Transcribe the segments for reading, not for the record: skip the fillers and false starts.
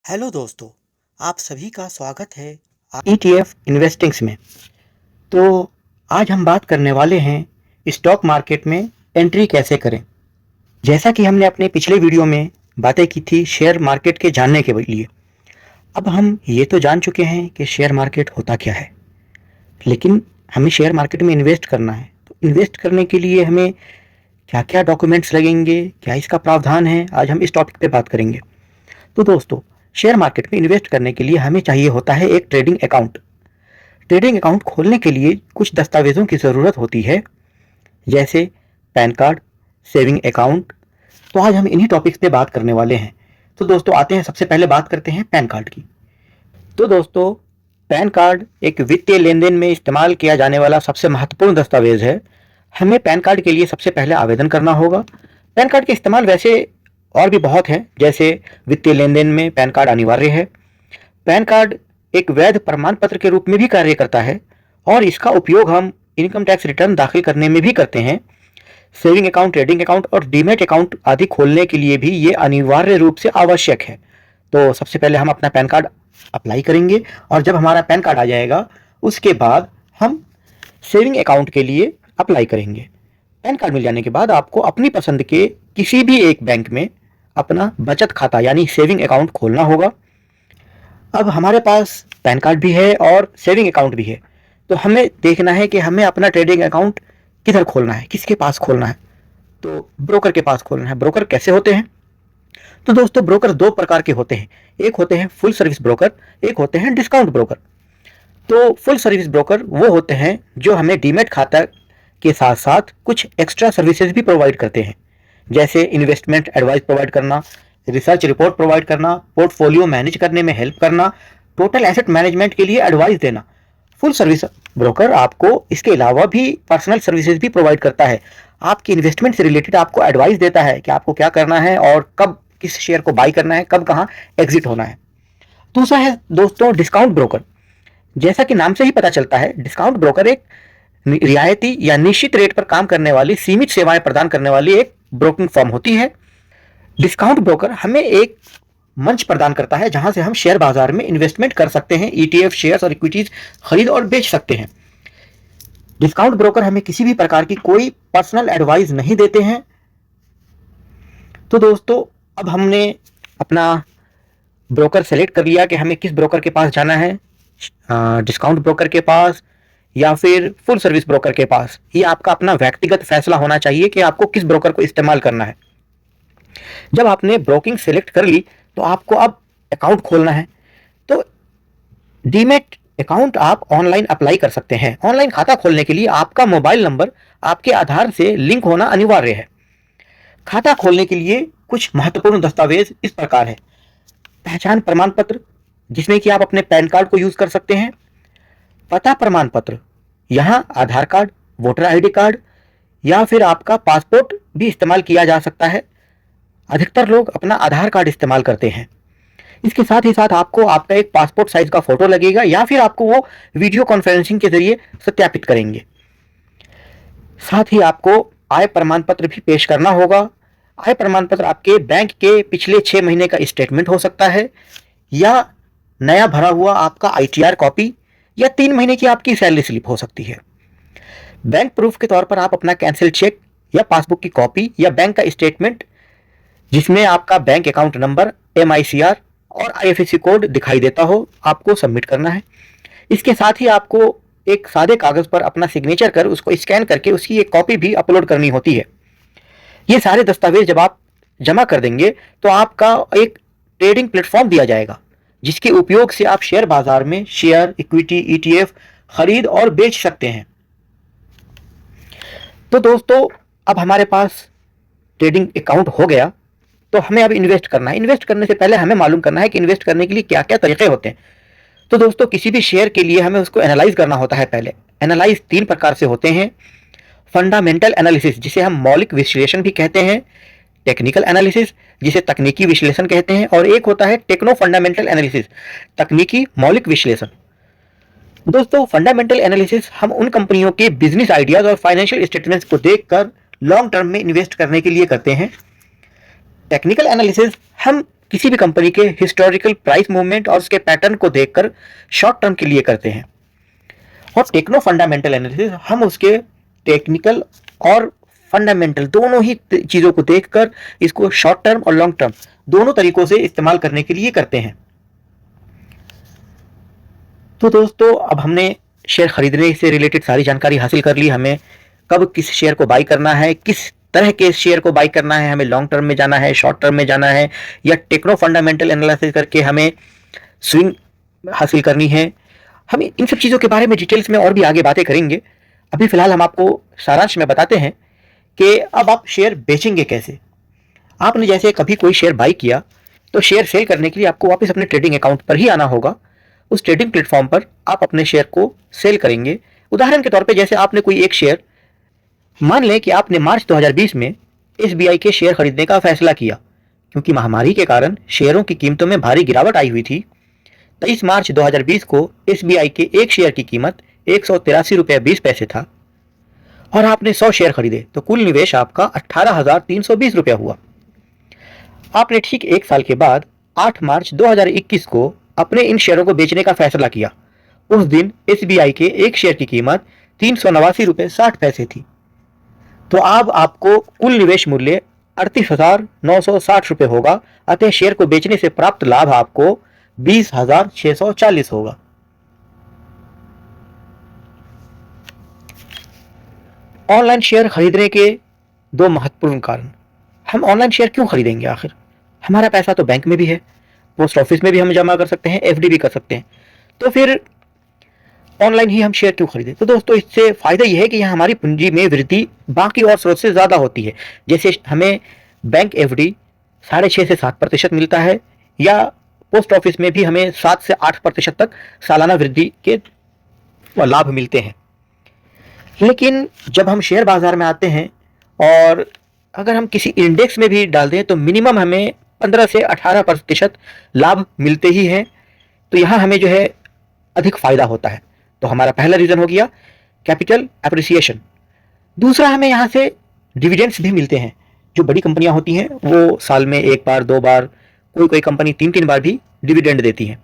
Hello दोस्तों, आप सभी का स्वागत है ETF इन्वेस्टिंग्स में। तो आज हम बात करने वाले हैं स्टॉक मार्केट में एंट्री कैसे करें। जैसा कि हमने अपने पिछले वीडियो में बातें की थी शेयर मार्केट के जानने के लिए, अब हम ये तो जान चुके हैं कि शेयर मार्केट होता क्या है, लेकिन हमें शेयर मार्केट में इन्वेस्ट करना है। तो इन्वेस्ट करने के लिए हमें क्या क्या डॉक्यूमेंट्स लगेंगे, क्या इसका प्रावधान है, आज हम इस टॉपिक पे बात करेंगे। तो दोस्तों, शेयर मार्केट में इन्वेस्ट करने के लिए हमें चाहिए होता है एक ट्रेडिंग अकाउंट। ट्रेडिंग अकाउंट खोलने के लिए कुछ दस्तावेज़ों की ज़रूरत होती है, जैसे पैन कार्ड, सेविंग अकाउंट। तो आज हम इन्हीं टॉपिक्स पे बात करने वाले हैं। तो दोस्तों आते हैं, सबसे पहले बात करते हैं पैन कार्ड की। तो दोस्तों, पैन कार्ड एक वित्तीय लेन देन में इस्तेमाल किया जाने वाला सबसे महत्वपूर्ण दस्तावेज है। हमें पैन कार्ड के लिए सबसे पहले आवेदन करना होगा। पैन कार्ड के इस्तेमाल वैसे और भी बहुत हैं, जैसे वित्तीय लेन देन में पैन कार्ड अनिवार्य है। पैन कार्ड एक वैध प्रमाण पत्र के रूप में भी कार्य करता है और इसका उपयोग हम इनकम टैक्स रिटर्न दाखिल करने में भी करते हैं। सेविंग अकाउंट, ट्रेडिंग अकाउंट और डीमैट अकाउंट आदि खोलने के लिए भी ये अनिवार्य रूप से आवश्यक है। तो सबसे पहले हम अपना पैन कार्ड अप्लाई करेंगे और जब हमारा पैन कार्ड आ जाएगा उसके बाद हम सेविंग अकाउंट के लिए अप्लाई करेंगे। पैन कार्ड मिल जाने के बाद आपको अपनी पसंद के किसी भी एक बैंक में अपना बचत खाता यानी सेविंग अकाउंट खोलना होगा। अब हमारे पास पैन कार्ड भी है और सेविंग अकाउंट भी है, तो हमें देखना है कि हमें अपना ट्रेडिंग अकाउंट किधर खोलना है, किसके पास खोलना है। तो ब्रोकर के पास खोलना है। ब्रोकर कैसे होते हैं? तो दोस्तों, ब्रोकर दो प्रकार के होते हैं। एक होते हैं फुल सर्विस ब्रोकर, एक होते हैं डिस्काउंट ब्रोकर। तो फुल सर्विस ब्रोकर वो होते हैं जो हमें डीमैट खाता के साथ साथ कुछ एक्स्ट्रा सर्विसेज भी प्रोवाइड करते हैं, जैसे इन्वेस्टमेंट एडवाइस प्रोवाइड करना, रिसर्च रिपोर्ट प्रोवाइड करना, पोर्टफोलियो मैनेज करने में हेल्प करना, टोटल एसेट मैनेजमेंट के लिए एडवाइस देना। फुल सर्विस ब्रोकर आपको इसके अलावा भी पर्सनल सर्विसेज भी प्रोवाइड करता है। आपकी इन्वेस्टमेंट से रिलेटेड आपको एडवाइस देता है कि आपको क्या करना है और कब किस शेयर को बाई करना है, कब कहाँ एग्जिट होना है। दूसरा है दोस्तों डिस्काउंट ब्रोकर। जैसा कि नाम से ही पता चलता है, डिस्काउंट ब्रोकर एक रियायती या निश्चित रेट पर काम करने वाली सीमित सेवाएं प्रदान करने वाली एक ब्रोकिंग फर्म होती है। डिस्काउंट ब्रोकर हमें एक मंच प्रदान करता है जहां से हम शेयर बाजार में इन्वेस्टमेंट कर सकते हैं, ETF शेयर्स और इक्विटीज खरीद और बेच सकते हैं। डिस्काउंट ब्रोकर हमें किसी भी प्रकार की कोई पर्सनल एडवाइस नहीं देते हैं। तो दोस्तों, अब हमने अपना ब्रोकर सेलेक्ट कर लिया कि हमें किस ब्रोकर के पास जाना है, डिस्काउंट ब्रोकर के पास या फिर फुल सर्विस ब्रोकर के पास। ये आपका अपना व्यक्तिगत फैसला होना चाहिए कि आपको किस ब्रोकर को इस्तेमाल करना है। जब आपने ब्रोकिंग सेलेक्ट कर ली तो आपको अब अकाउंट खोलना है। तो डीमैट अकाउंट आप ऑनलाइन अप्लाई कर सकते हैं। ऑनलाइन खाता खोलने के लिए आपका मोबाइल नंबर आपके आधार से लिंक होना अनिवार्य है। खाता खोलने के लिए कुछ महत्वपूर्ण दस्तावेज इस प्रकार है। पहचान प्रमाण पत्र, जिसमें कि आप अपने पैन कार्ड को यूज कर सकते हैं। पता प्रमाण पत्र, यहाँ आधार कार्ड, वोटर ID कार्ड या फिर आपका पासपोर्ट भी इस्तेमाल किया जा सकता है। अधिकतर लोग अपना आधार कार्ड इस्तेमाल करते हैं। इसके साथ ही साथ आपको आपका एक पासपोर्ट साइज का फोटो लगेगा या फिर आपको वो वीडियो कॉन्फ्रेंसिंग के जरिए सत्यापित करेंगे। साथ ही आपको आय प्रमाण पत्र भी पेश करना होगा। आय प्रमाण पत्र आपके बैंक के पिछले 6 महीने का स्टेटमेंट हो सकता है या नया भरा हुआ आपका ITR कॉपी या 3 महीने की आपकी सैलरी स्लिप हो सकती है। बैंक प्रूफ के तौर पर आप अपना कैंसिल चेक या पासबुक की कॉपी या बैंक का स्टेटमेंट जिसमें आपका बैंक अकाउंट नंबर, MICR और IFSC कोड दिखाई देता हो, आपको सबमिट करना है। इसके साथ ही आपको एक सादे कागज पर अपना सिग्नेचर कर उसको स्कैन करके उसकी एक कॉपी भी अपलोड करनी होती है। ये सारे दस्तावेज जब आप जमा कर देंगे तो आपका एक ट्रेडिंग प्लेटफॉर्म दिया जाएगा, जिसके उपयोग से आप शेयर बाजार में शेयर, इक्विटी, ETF खरीद और बेच सकते हैं। तो दोस्तों, अब हमारे पास ट्रेडिंग अकाउंट हो गया, तो हमें अब इन्वेस्ट करना है। इन्वेस्ट करने से पहले हमें मालूम करना है कि इन्वेस्ट करने के लिए क्या क्या तरीके होते हैं। तो दोस्तों, किसी भी शेयर के लिए हमें उसको एनालाइज करना होता है। पहले एनालाइज 3 प्रकार से होते हैं। फंडामेंटल एनालिसिस, जिसे हम मौलिक विश्लेषण भी कहते हैं, टेक्निकल एनालिसिस, जिसे तकनीकी विश्लेषण कहते हैं, और एक होता है टेक्नो फंडामेंटल एनालिसिस, तकनीकी मौलिक विश्लेषण। दोस्तों, फंडामेंटल एनालिसिस हम उन कंपनियों के बिजनेस आइडियाज और फाइनेंशियल स्टेटमेंट्स को देखकर लॉन्ग टर्म में इन्वेस्ट करने के लिए करते हैं। टेक्निकल एनालिसिस हम किसी भी कंपनी के हिस्टोरिकल प्राइस मूवमेंट और उसके पैटर्न को देखकर शॉर्ट टर्म के लिए करते हैं। और टेक्नो फंडामेंटल एनालिसिस हम उसके टेक्निकल और फंडामेंटल दोनों ही चीज़ों को देखकर इसको शॉर्ट टर्म और लॉन्ग टर्म दोनों तरीकों से इस्तेमाल करने के लिए करते हैं। तो दोस्तों, अब हमने शेयर खरीदने से रिलेटेड सारी जानकारी हासिल कर ली। हमें कब किस शेयर को बाई करना है, किस तरह के शेयर को बाई करना है, हमें लॉन्ग टर्म में जाना है, शॉर्ट टर्म में जाना है, या टेक्नो फंडामेंटल एनालिसिस करके हमें स्विंग हासिल करनी है। हम इन सब चीज़ों के बारे में डिटेल्स में और भी आगे बातें करेंगे। अभी फिलहाल हम आपको सारांश में बताते हैं कि अब आप शेयर बेचेंगे कैसे। आपने जैसे कभी कोई शेयर बाई किया तो शेयर सेल करने के लिए आपको वापस अपने ट्रेडिंग अकाउंट पर ही आना होगा। उस ट्रेडिंग प्लेटफॉर्म पर आप अपने शेयर को सेल करेंगे। उदाहरण के तौर पे जैसे आपने कोई एक शेयर, मान लें कि आपने मार्च 2020 में एसबीआई के शेयर खरीदने का फैसला किया, क्योंकि महामारी के कारण शेयरों की कीमतों में भारी गिरावट आई हुई थी। 23 मार्च 2020 को एसबीआई के एक शेयर की कीमत 183 रुपये 20 पैसे था और आपने 100 शेयर खरीदे तो कुल निवेश आपका 18,320 रुपया हुआ। आपने ठीक एक साल के बाद 8 मार्च 2021 को अपने इन शेयरों को बेचने का फैसला किया। उस दिन एसबीआई के एक शेयर की कीमत 389 रुपये 60 पैसे थी। तो अब आपको कुल निवेश मूल्य 38,960 रुपये होगा। अतः शेयर को बेचने से प्राप्त लाभ आपको 20,640 होगा। ऑनलाइन शेयर खरीदने के दो महत्वपूर्ण कारण। हम ऑनलाइन शेयर क्यों खरीदेंगे? आखिर हमारा पैसा तो बैंक में भी है, पोस्ट ऑफिस में भी हम जमा कर सकते हैं, एफडी भी कर सकते हैं, तो फिर ऑनलाइन ही हम शेयर क्यों खरीदें? तो दोस्तों, इससे फायदा यह है कि यहाँ हमारी पूंजी में वृद्धि बाकी और स्रोत से ज़्यादा होती है। जैसे हमें बैंक एफडी 6.5 से 7% मिलता है, या पोस्ट ऑफिस में भी हमें 7 से 8% तक सालाना वृद्धि के लाभ मिलते हैं। लेकिन जब हम शेयर बाजार में आते हैं और अगर हम किसी इंडेक्स में भी डाल दें तो मिनिमम हमें 15 से 18% लाभ मिलते ही हैं। तो यहाँ हमें जो है अधिक फायदा होता है। तो हमारा पहला रीज़न हो गया कैपिटल एप्रिसिएशन। दूसरा, हमें यहाँ से डिविडेंड्स भी मिलते हैं। जो बड़ी कंपनियाँ होती हैं वो साल में एक बार, दो बार, कोई कंपनी 3-3 बार भी डिविडेंड देती है,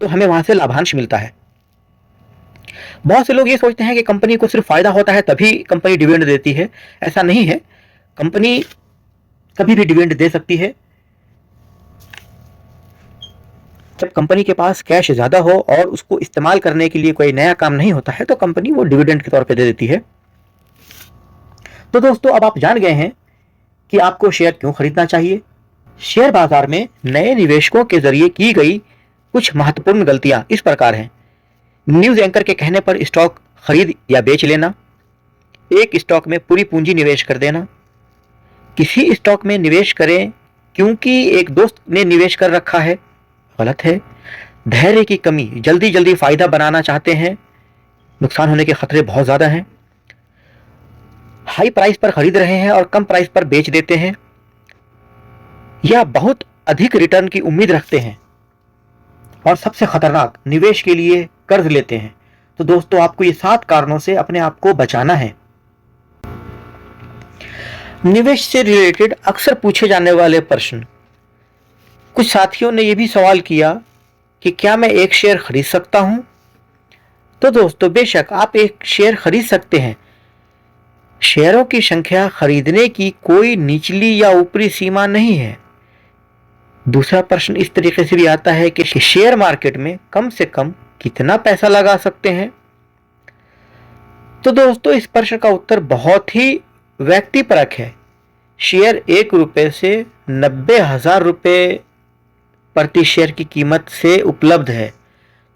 तो हमें वहाँ से लाभांश मिलता है। बहुत से लोग ये सोचते हैं कि कंपनी को सिर्फ फायदा होता है तभी कंपनी डिविडेंड देती है। ऐसा नहीं है, कंपनी कभी भी डिविडेंड दे सकती है। जब कंपनी के पास कैश ज़्यादा हो और उसको इस्तेमाल करने के लिए कोई नया काम नहीं होता है तो कंपनी वो डिविडेंड के तौर पे दे देती है। तो दोस्तों, अब आप जान गए हैं कि आपको शेयर क्यों खरीदना चाहिए। शेयर बाजार में नए निवेशकों के जरिए की गई कुछ महत्वपूर्ण गलतियां इस प्रकार हैं। न्यूज़ एंकर के कहने पर स्टॉक खरीद या बेच लेना, एक स्टॉक में पूरी पूंजी निवेश कर देना, किसी स्टॉक में निवेश करें क्योंकि एक दोस्त ने निवेश कर रखा है, गलत है। धैर्य की कमी, जल्दी जल्दी फायदा बनाना चाहते हैं, नुकसान होने के खतरे बहुत ज़्यादा हैं। हाई प्राइस पर खरीद रहे हैं और कम प्राइस पर बेच देते हैं, या बहुत अधिक रिटर्न की उम्मीद रखते हैं, और सबसे खतरनाक, निवेश के लिए कर्ज लेते हैं। तो दोस्तों, आपको ये 7 कारणों से अपने आप को बचाना है। निवेश से रिलेटेड अक्सर पूछे जाने वाले प्रश्न। कुछ साथियों ने यह भी सवाल किया कि क्या मैं एक शेयर खरीद सकता हूं? तो दोस्तों, बेशक आप एक शेयर खरीद सकते हैं। शेयरों की संख्या खरीदने की कोई निचली या ऊपरी सीमा नहीं है। दूसरा प्रश्न इस तरीके से भी आता है कि शेयर मार्केट में कम से कम कितना पैसा लगा सकते हैं? तो दोस्तों, इस प्रश्न का उत्तर बहुत ही व्यक्तिपरक है। शेयर 1 रुपये से 90,000 रुपये प्रति शेयर की कीमत से उपलब्ध है।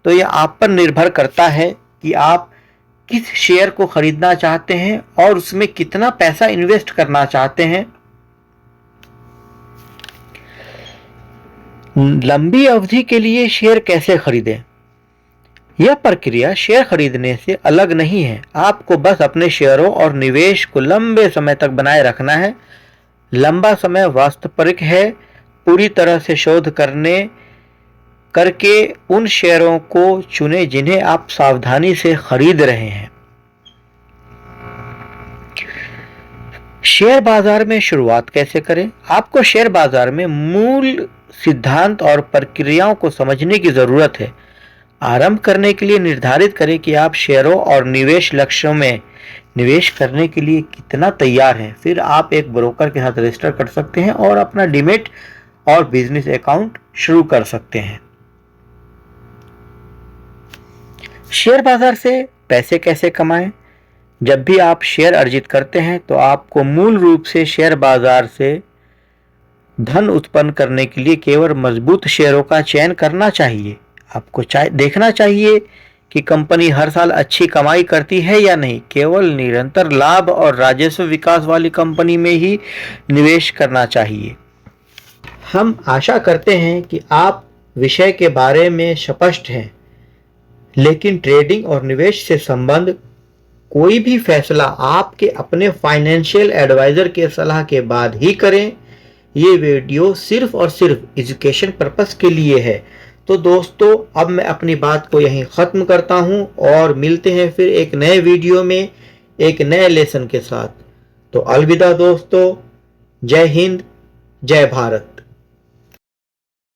तो यह आप पर निर्भर करता है कि आप किस शेयर को खरीदना चाहते हैं और उसमें कितना पैसा इन्वेस्ट करना चाहते हैं। लंबी अवधि के लिए शेयर कैसे खरीदें? यह प्रक्रिया शेयर खरीदने से अलग नहीं है। आपको बस अपने शेयरों और निवेश को लंबे समय तक बनाए रखना है। लंबा समय वास्तविक है। पूरी तरह से शोध करके उन शेयरों को चुनें जिन्हें आप सावधानी से खरीद रहे हैं। शेयर बाजार में शुरुआत कैसे करें? आपको शेयर बाजार में मूल सिद्धांत और प्रक्रियाओं को समझने की ज़रूरत है। आरंभ करने के लिए निर्धारित करें कि आप शेयरों और निवेश लक्ष्यों में निवेश करने के लिए कितना तैयार हैं। फिर आप एक ब्रोकर के साथ रजिस्टर कर सकते हैं और अपना डीमैट और बिजनेस अकाउंट शुरू कर सकते हैं। शेयर बाजार से पैसे कैसे कमाएं? जब भी आप शेयर अर्जित करते हैं तो आपको मूल रूप से शेयर बाजार से धन उत्पन्न करने के लिए केवल मजबूत शेयरों का चयन करना चाहिए। आपको देखना चाहिए कि कंपनी हर साल अच्छी कमाई करती है या नहीं। केवल निरंतर लाभ और राजस्व विकास वाली कंपनी में ही निवेश करना चाहिए। हम आशा करते हैं कि आप विषय के बारे में स्पष्ट हैं, लेकिन ट्रेडिंग और निवेश से संबंध कोई भी फैसला आपके अपने फाइनेंशियल एडवाइजर के सलाह के बाद ही करें। ये वीडियो सिर्फ और सिर्फ एजुकेशन पर्पस के लिए है। तो दोस्तों, अब मैं अपनी बात को यहीं ख़त्म करता हूँ और मिलते हैं फिर एक नए वीडियो में एक नए लेसन के साथ। तो अलविदा दोस्तों, जय हिंद, जय भारत।